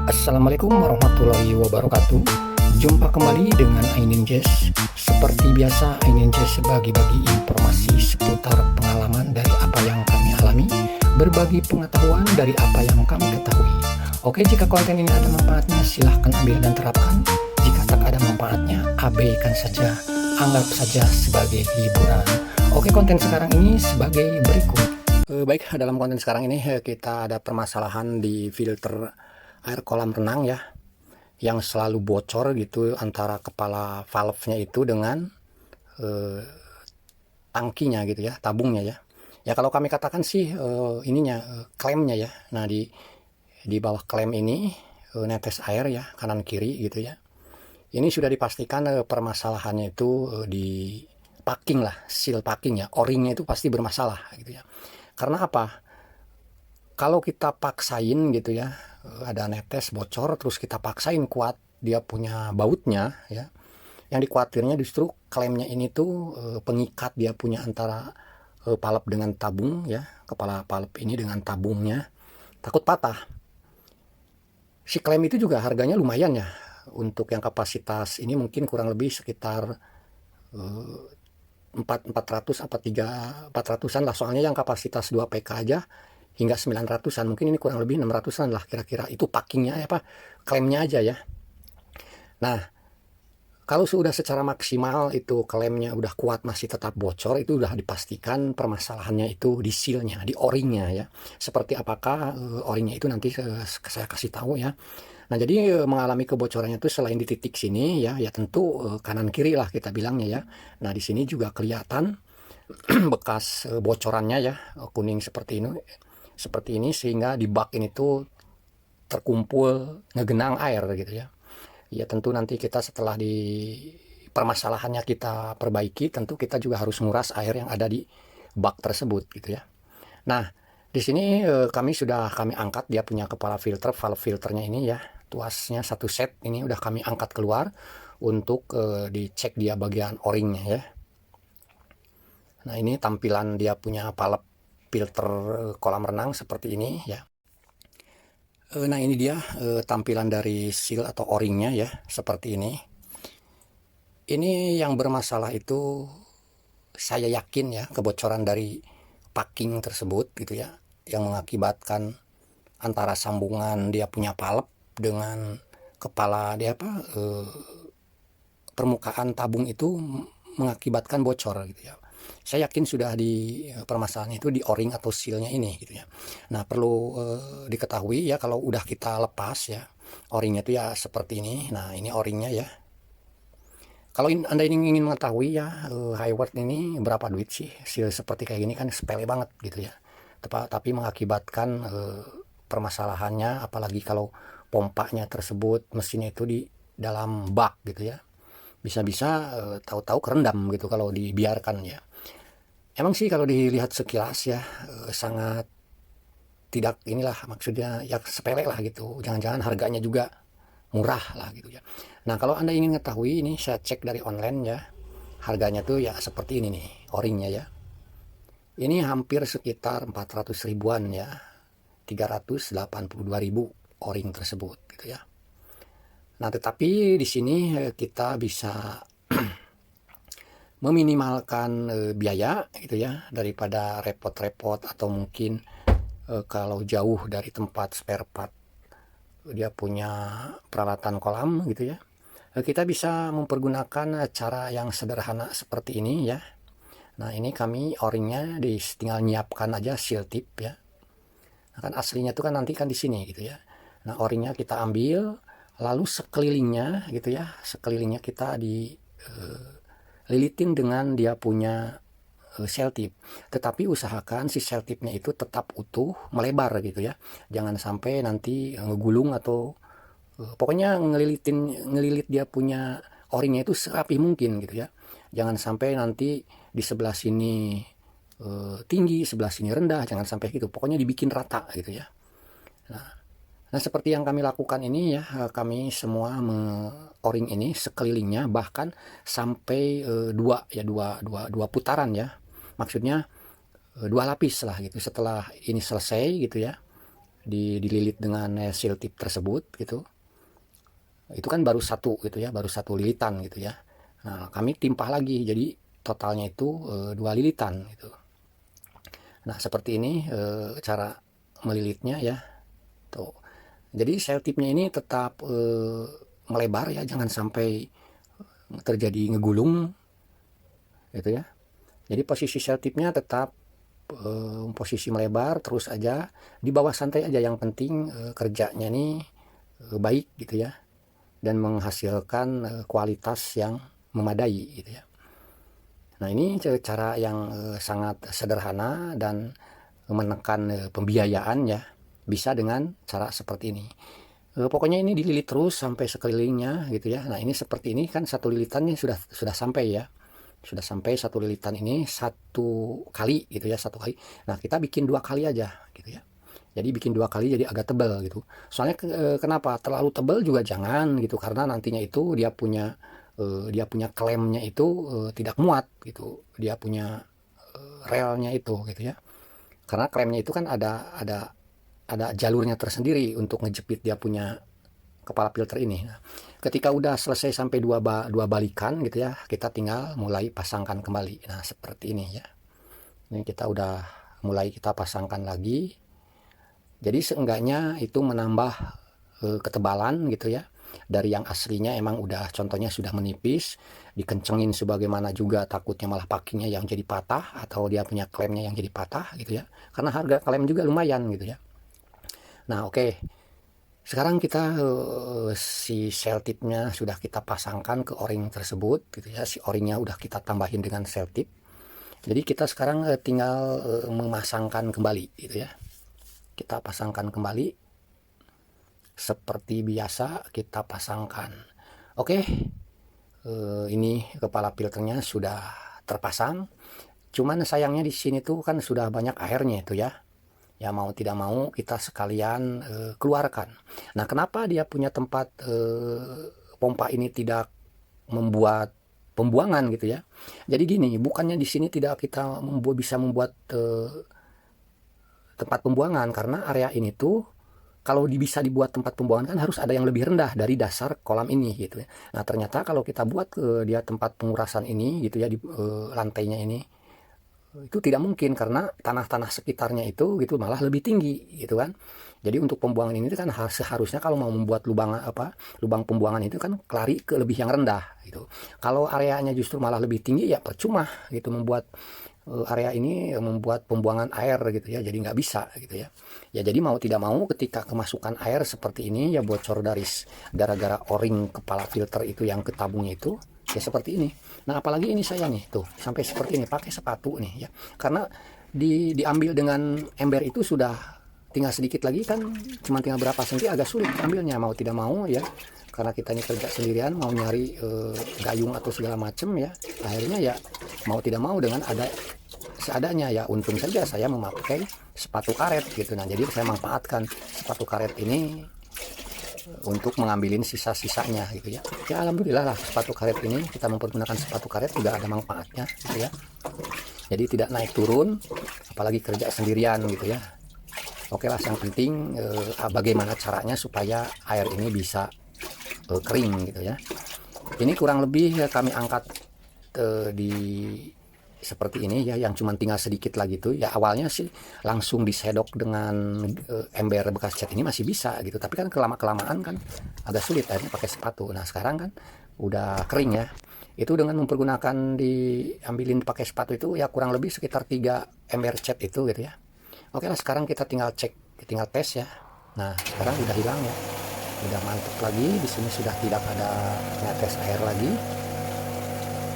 Assalamualaikum warahmatullahi wabarakatuh. Jumpa kembali dengan Ainin Jazz. Seperti biasa, Ainin Jazz bagi-bagi informasi seputar pengalaman dari apa yang kami alami, berbagi pengetahuan dari apa yang kami ketahui. Oke, jika konten ini ada manfaatnya, silahkan ambil dan terapkan. Jika tak ada manfaatnya, abaikan saja, anggap saja sebagai hiburan. Oke, konten sekarang ini sebagai berikut. Baik, dalam konten sekarang ini kita ada permasalahan di filter air kolam renang ya, yang selalu bocor gitu antara kepala valve-nya itu dengan tangkinya gitu ya, tabungnya ya. Ya kalau kami katakan sih klemnya ya. Nah di bawah klem ini netes air ya, kanan kiri gitu ya. Ini sudah dipastikan permasalahannya itu di packing lah, seal packing ya, o-ringnya itu pasti bermasalah gitu ya. Karena apa? Kalau kita paksain gitu ya, ada netes bocor terus kita paksain kuat, dia punya bautnya ya. Yang dikhawatirnya justru klemnya ini tuh pengikat dia punya antara valve dengan tabung ya, kepala valve ini dengan tabungnya, takut patah. Si klem itu juga harganya lumayan ya. Untuk yang kapasitas ini mungkin kurang lebih sekitar 400 apa 400-an lah, soalnya yang kapasitas 2 PK aja hingga 900-an, mungkin ini kurang lebih 600-an lah kira-kira. Itu packingnya apa, klemnya aja ya. Nah kalau sudah secara maksimal itu klemnya udah kuat masih tetap bocor, itu udah dipastikan permasalahannya itu di sealnya, di o-ringnya ya. Seperti apakah o-ringnya itu nanti saya kasih tahu ya. Nah jadi mengalami kebocorannya itu selain di titik sini ya tentu kanan kiri lah kita bilangnya ya. Nah di sini juga kelihatan bekas bocorannya ya, kuning seperti ini sehingga di bak ini tuh terkumpul ngegenang air gitu ya. Ya tentu nanti kita setelah di permasalahannya kita perbaiki, tentu kita juga harus nguras air yang ada di bak tersebut gitu ya. Nah di sini kami angkat dia punya kepala filter, valve filternya ini ya, tuasnya satu set ini udah kami angkat keluar untuk dicek dia bagian o-ringnya ya. Nah ini tampilan dia punya valve filter kolam renang seperti ini ya. Nah ini dia tampilan dari seal atau o-ringnya ya, seperti ini. Ini yang bermasalah itu saya yakin ya kebocoran dari packing tersebut gitu ya, yang mengakibatkan antara sambungan dia punya valve dengan kepala dia permukaan tabung itu mengakibatkan bocor gitu ya. Saya yakin sudah di permasalahan itu di o-ring atau sealnya ini gitu ya. Nah perlu diketahui ya, kalau udah kita lepas ya o-ringnya itu ya seperti ini. Nah ini o-ringnya ya. Kalau Anda ingin mengetahui ya Hayward ini berapa duit sih, seal seperti kayak gini kan sepele banget gitu ya. Tapi mengakibatkan permasalahannya, apalagi kalau pompanya tersebut mesinnya itu di dalam bak gitu ya. Bisa-bisa tahu-tahu kerendam gitu kalau dibiarkan ya. Emang sih kalau dilihat sekilas ya sangat tidak inilah, maksudnya ya sepele lah gitu. Jangan-jangan harganya juga murah lah gitu ya. Nah kalau Anda ingin mengetahui, ini saya cek dari online ya, harganya tuh ya seperti ini nih o-ringnya ya. Ini hampir sekitar 400 ribuan ya, 382.000 o-ring tersebut gitu ya. Nah tetapi di sini kita bisa meminimalkan biaya gitu ya, daripada repot-repot atau mungkin kalau jauh dari tempat spare part dia punya peralatan kolam gitu ya, kita bisa mempergunakan cara yang sederhana seperti ini ya. Nah ini kami o-ringnya tinggal nyiapkan aja seal tip ya. Nah, kan aslinya itu kan nanti kan di sini gitu ya. Nah o-ringnya kita ambil, lalu sekelilingnya gitu ya, sekelilingnya kita lilitin dengan dia punya seal tip. Tetapi usahakan si seal tipnya itu tetap utuh, melebar gitu ya. Jangan sampai nanti ngegulung atau pokoknya ngelilit dia punya o-ringnya itu serapi mungkin gitu ya. Jangan sampai nanti di sebelah sini tinggi, sebelah sini rendah, jangan sampai gitu. Pokoknya dibikin rata gitu ya. Nah seperti yang kami lakukan ini ya, kami semua o-ring ini sekelilingnya bahkan sampai dua putaran ya. Maksudnya 2 lapis lah gitu. Setelah ini selesai gitu ya, dililit dengan seal tip tersebut gitu, itu kan baru satu gitu ya, baru satu lilitan gitu ya. Nah, kami timpah lagi, jadi totalnya itu 2 lilitan gitu. Nah, seperti ini cara melilitnya ya. Tuh. Jadi seal tipnya ini tetap melebar ya, jangan sampai terjadi ngegulung gitu ya. Jadi posisi seal tipnya tetap posisi melebar terus aja, di bawah santai aja, yang penting kerjanya nih baik gitu ya, dan menghasilkan kualitas yang memadai gitu ya. Nah, ini cara yang sangat sederhana dan menekan pembiayaan ya, bisa dengan cara seperti ini. Pokoknya ini dililit terus sampai sekelilingnya gitu ya. Nah, ini seperti ini kan, satu lilitannya sudah sampai ya, sudah sampai satu lilitan ini satu kali gitu ya, satu kali. Nah, kita bikin 2 kali aja gitu ya. Jadi bikin 2 kali, jadi agak tebal gitu. Soalnya kenapa terlalu tebal juga jangan gitu, karena nantinya itu dia punya klemnya itu tidak muat gitu, dia punya relnya itu gitu ya. Karena klemnya itu kan ada jalurnya tersendiri untuk ngejepit dia punya kepala filter ini. Nah, ketika udah selesai sampai dua balikan gitu ya, kita tinggal mulai pasangkan kembali. Nah, seperti ini ya. Ini kita udah mulai kita pasangkan lagi. Jadi seenggaknya itu menambah ketebalan gitu ya. Dari yang aslinya emang udah, contohnya sudah menipis, dikencengin sebagaimana juga, takutnya malah pakinya yang jadi patah, atau dia punya klemnya yang jadi patah gitu ya. Karena harga klem juga lumayan gitu ya. Nah, oke. Sekarang kita si seal tipnya sudah kita pasangkan ke o-ring tersebut gitu ya. Si o-ringnya udah kita tambahin dengan seal tip. Jadi kita sekarang tinggal memasangkan kembali gitu ya. Kita pasangkan kembali seperti biasa, kita pasangkan. Oke, ini kepala filternya sudah terpasang. Cuman sayangnya di sini tuh kan sudah banyak airnya itu ya. Ya mau tidak mau kita sekalian keluarkan. Nah, kenapa dia punya tempat pompa ini tidak membuat pembuangan gitu ya? Jadi gini, bukannya di sini tidak kita bisa membuat tempat pembuangan, karena area ini tuh kalau bisa dibuat tempat pembuangan kan harus ada yang lebih rendah dari dasar kolam ini gitu ya. Nah, ternyata kalau kita buat dia tempat pengurasan ini gitu ya, di lantainya ini, itu tidak mungkin, karena tanah-tanah sekitarnya itu gitu malah lebih tinggi gitu kan. Jadi untuk pembuangan ini kan seharusnya kalau mau membuat lubang pembuangan itu kan lari ke lebih yang rendah gitu. Kalau areanya justru malah lebih tinggi, ya percuma gitu membuat area ini, membuat pembuangan air gitu ya, jadi nggak bisa gitu ya. Ya jadi mau tidak mau ketika kemasukan air seperti ini ya bocor dari gara-gara o-ring kepala filter itu yang ketabungnya itu ya seperti ini. Nah, apalagi ini saya nih tuh sampai seperti ini pakai sepatu nih ya, karena diambil dengan ember itu sudah tinggal sedikit lagi kan, cuma tinggal berapa senti, agak sulit ambilnya mau tidak mau ya, karena kita ini kerja sendirian mau nyari gayung atau segala macem ya, akhirnya ya mau tidak mau dengan ada seadanya ya. Untung saja saya memakai sepatu karet gitu. Nah, jadi saya manfaatkan sepatu karet ini untuk mengambilin sisa-sisanya gitu ya. Ya alhamdulillah lah, sepatu karet ini kita mempergunakan sepatu karet juga ada manfaatnya gitu ya. Jadi tidak naik turun, apalagi kerja sendirian gitu ya. Oke lah, yang penting bagaimana caranya supaya air ini bisa kering gitu ya. Ini kurang lebih ya, kami angkat di seperti ini ya, yang cuma tinggal sedikit lagi tuh ya. Awalnya sih langsung disedok dengan ember bekas cat ini masih bisa gitu, tapi kan kelamaan kan agak sulit akhirnya pakai sepatu. Nah, sekarang kan udah kering ya, itu dengan mempergunakan diambilin pakai sepatu itu ya kurang lebih sekitar 3 ember cat itu gitu ya. Oke lah, sekarang kita tinggal cek, tinggal tes ya. Nah, sekarang udah hilang ya, udah mantap lagi. Di sini sudah tidak ada netes air lagi.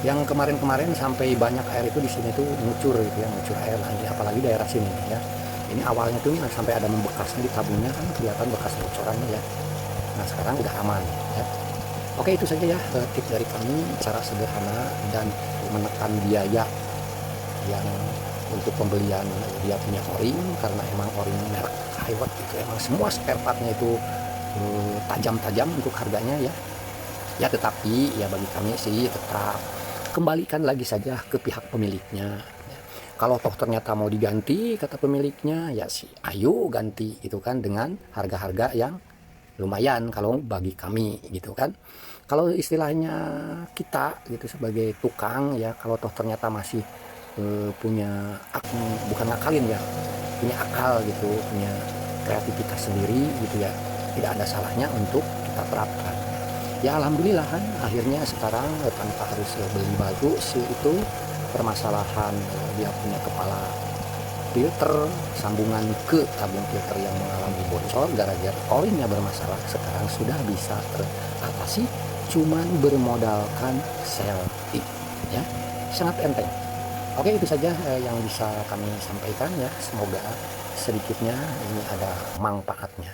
Yang kemarin-kemarin sampai banyak air itu di sini tuh ngucur gitu ya, ngucur air lagi, apalagi daerah sini ya. Ini awalnya tuh sampai ada membekasnya di tabungnya kan, kelihatan bekas bocorannya ya. Nah, sekarang udah aman ya. Oke, itu saja ya tips dari kami, cara sederhana dan menekan biaya yang untuk pembelian dia punya o-ring, karena emang o-ring merek Hiwatt itu emang semua spare partnya itu tajam-tajam untuk harganya ya. Ya tetapi ya bagi kami sih tetap kembalikan lagi saja ke pihak pemiliknya. Kalau toh ternyata mau diganti kata pemiliknya, ya sih ayo ganti gitu kan, dengan harga-harga yang lumayan kalau bagi kami gitu kan. Kalau istilahnya kita gitu sebagai tukang ya, kalau toh ternyata masih punya bukan ngakalin ya, punya akal gitu, punya kreativitas sendiri gitu ya, tidak ada salahnya untuk kita terapkan. Ya alhamdulillah kan akhirnya sekarang tanpa harus beli baru sih itu permasalahan dia punya kepala filter sambungan ke tabung filter yang mengalami bocor gara-gara oilnya bermasalah sekarang sudah bisa teratasi cuman bermodalkan seltik ya, sangat enteng. Oke, itu saja yang bisa kami sampaikan ya, semoga sedikitnya ini ada manfaatnya.